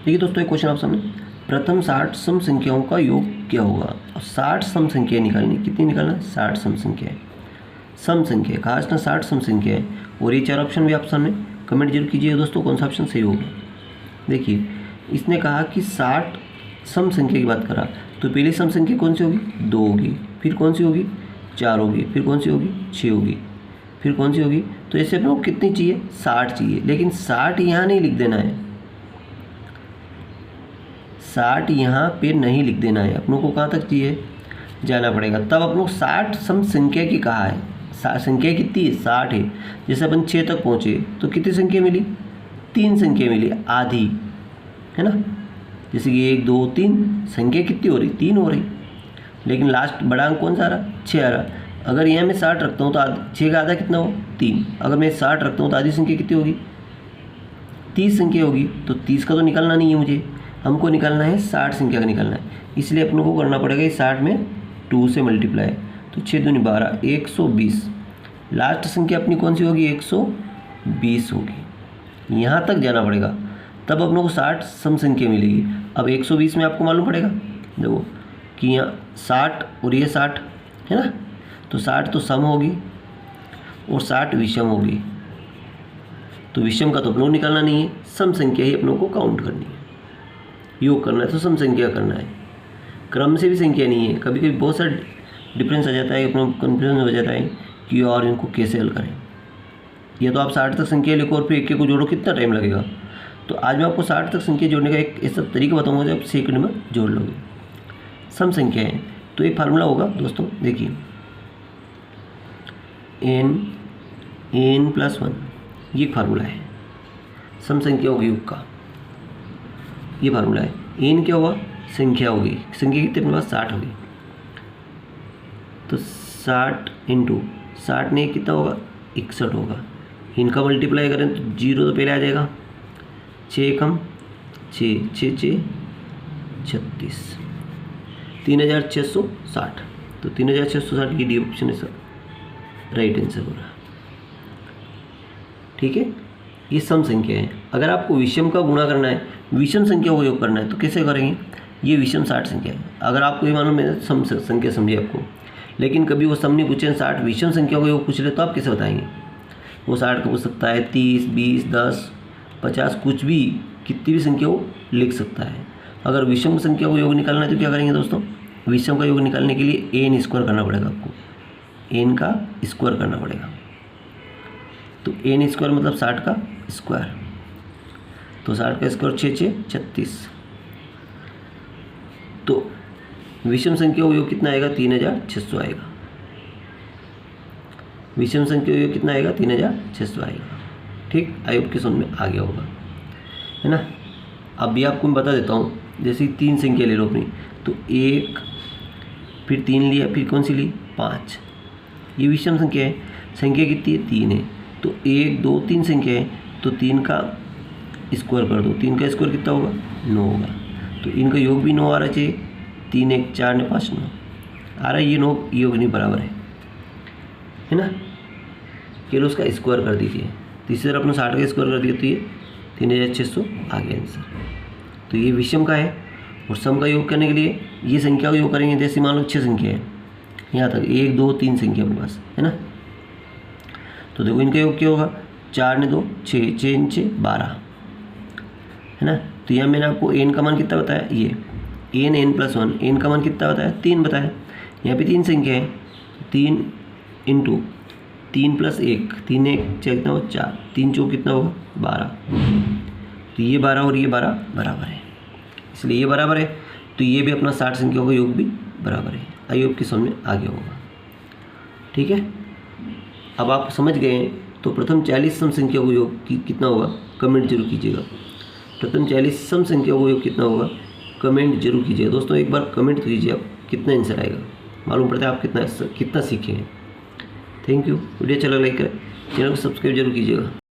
देखिए दोस्तों, एक क्वेश्चन आप सामने, प्रथम 60 सम संख्याओं का योग क्या होगा। और 60 सम संख्या निकालनी, कितनी निकालना, 60 सम संख्या खास ना 60 सम संख्या है। और ये 4 ऑप्शन भी आप सामने कमेंट जरूर कीजिए दोस्तों, कौन सा ऑप्शन सही होगा। देखिए, इसने कहा कि 60 सम संख्या की बात करा, तो पहली सम संख्या कौन सी होगी, 2 होगी, फिर कौन सी होगी, 4 होगी, फिर कौन सी होगी, 6 होगी, फिर कौन सी होगी। तो ऐसे अपने को कितनी चाहिए, 60 चाहिए। लेकिन 60 यहाँ नहीं लिख देना है, 60 यहाँ पे नहीं लिख देना है, अपनों को कहाँ तक चाहिए, जाना पड़ेगा। तब अपन को 60 सम संख्या की कहा है, संख्या कितनी है, 60 है। जैसे अपन 6 तक पहुँचे तो कितनी संख्या मिली, 3 संख्या मिली, आधी, है ना। जैसे कि 1 2 3 संख्या कितनी हो रही, 3 हो रही। लेकिन लास्ट बड़ा अंक कौन सा आ रहा, 6 आ रहा। अगर यहाँ मैं 60 रखता हूँ तो 6 का आधा कितना हो, 3। अगर मैं 60 रखता हूँ तो आधी संख्या कितनी होगी, 30 संख्या होगी। तो 30 का तो निकालना नहीं है मुझे, हमको निकालना है 60 संख्या का निकालना है। इसलिए अपनों को करना पड़ेगा इस 60 में 2 से मल्टीप्लाई। तो 6 दूनी 12, 120। लास्ट संख्या अपनी कौन सी होगी, 120 होगी। यहाँ तक जाना पड़ेगा, तब अपनों को 60 सम संख्या मिलेगी। अब 120 में आपको मालूम पड़ेगा, देखो कि यहाँ 60 और ये 60 है ना, तो 60 तो सम होगी और 60 विषम होगी। तो विषम का तो अपनों को निकालना नहीं है, सम संख्या ही अपनों को काउंट करनी है। योग करना है तो सम संख्या करना है, क्रम से भी संख्या नहीं है। कभी कभी बहुत सारा डिफरेंस आ जाता है, अपना कन्फ्यूजन हो जाता है कि और इनको कैसे हल करें। या तो आप 60 तक संख्या लिखो और फिर एक को जोड़ो, कितना टाइम लगेगा। तो आज मैं आपको 60 तक संख्या जोड़ने का एक ऐसा तरीका बताऊंगा जो आप सेकंड में जोड़ लोगे। सम संख्या है तो एक फार्मूला होगा दोस्तों, देखिए n+1, ये फार्मूला है सम संख्याओं के योग का, ये फार्मूला है। n क्या हुआ, संख्या होगी, संख्या कितने अपने पास 60 होगी। तो 60 × 60 ने कितना होगा, 61 होगा। इनका मल्टीप्लाई करें तो 0 तो पहले आ जाएगा, 6 कम 6 6 6 36, 3660। तो 3660 की डी ऑप्शन है सर, राइट आंसर हो रहा। ठीक है, ये सम संख्या है। अगर आपको विषम का गुणा करना है, विषम संख्या को योग करना है तो कैसे करेंगे, ये विषम 60 संख्या है। अगर आपको ये मालूम है सम संख्या समझिए आपको, लेकिन कभी वो सम नहीं पूछे, 60 विषम संख्या को योग पूछ ले तो आप कैसे बताएंगे। वो 60 का पूछ सकता है, 30 20 10 50, कुछ भी, कितनी भी संख्या वो लिख सकता है। अगर विषम संख्या को योग निकालना है तो क्या करेंगे दोस्तों, विषम का योग निकालने के लिए n स्क्वायर करना पड़ेगा आपको, n का स्क्वायर करना पड़ेगा। तो n स्क्वायर मतलब 60 का स्क्वायर, तो 60 का स्क्वायर 6 6 36। तो विषम संख्या का योग कितना आएगा, 3600 आएगा। विषम संख्या का योग कितना आएगा, 3600 आएगा। ठीक, आई होप की समझ में आ गया होगा, है ना। अब भी आपको मैं बता देता हूँ, जैसे 3 संख्या ले लो अपनी, तो 1 फिर 3 लिया, फिर कौन सी ली, 5। ये विषम संख्या है, संख्या कितनी है, 3 है। तो 1 2 3 संख्या है, तो 3 का स्क्वायर कर दो, 3 का स्क्वायर कितना होगा, 9 होगा। तो इनका योग भी 9 आ रहा चाहिए, 3 1 4 ने 5 9 आ रहा है। ये 9 योग नहीं बराबर है ना। केवल उसका स्क्वायर कर दीजिए, तो इसी तरह अपने 60 का स्क्वायर कर दिया तो ये 3600 आ गया आंसर। तो ये विषम का है। और सम का योग करने के लिए ये संख्या का योग करेंगे, जैसे मान लो 6 संख्या है, यहाँ तक 1 2 3 संख्या अपने पास है ना। तो देखो इनका योग क्या होगा, 4 ने 2 6 6 6 12 है ना। तो यहाँ मैंने आपको n का मान कितना बताया, ये n+1, n का मान कितना बताया, 3 बताया। यहाँ पे 3 संख्या है, 3 × 3 + 1, 3 1 कितना हो 4, 3 4 कितना होगा 12। तो ये 12 और ये 12 बराबर है, इसलिए ये बराबर है। तो ये भी अपना 60 संख्याओं का योग भी बराबर है। आई होप की समझ में आ गया होगा। ठीक है, अब आप समझ गए हैं। तो प्रथम 40 सम संख्याओं का योग कितना होगा, कमेंट जरूर कीजिएगा। प्रथम 40 सम संख्याओं का योग कितना होगा, कमेंट जरूर कीजिएगा। दोस्तों एक बार कमेंट तो कीजिए, आप कितना आंसर आएगा, मालूम पड़ता है आप कितना सीखे हैं। Thank you. वीडियो अच्छा लगा लाइक करें, चैनल को सब्सक्राइब जरूर कीजिएगा।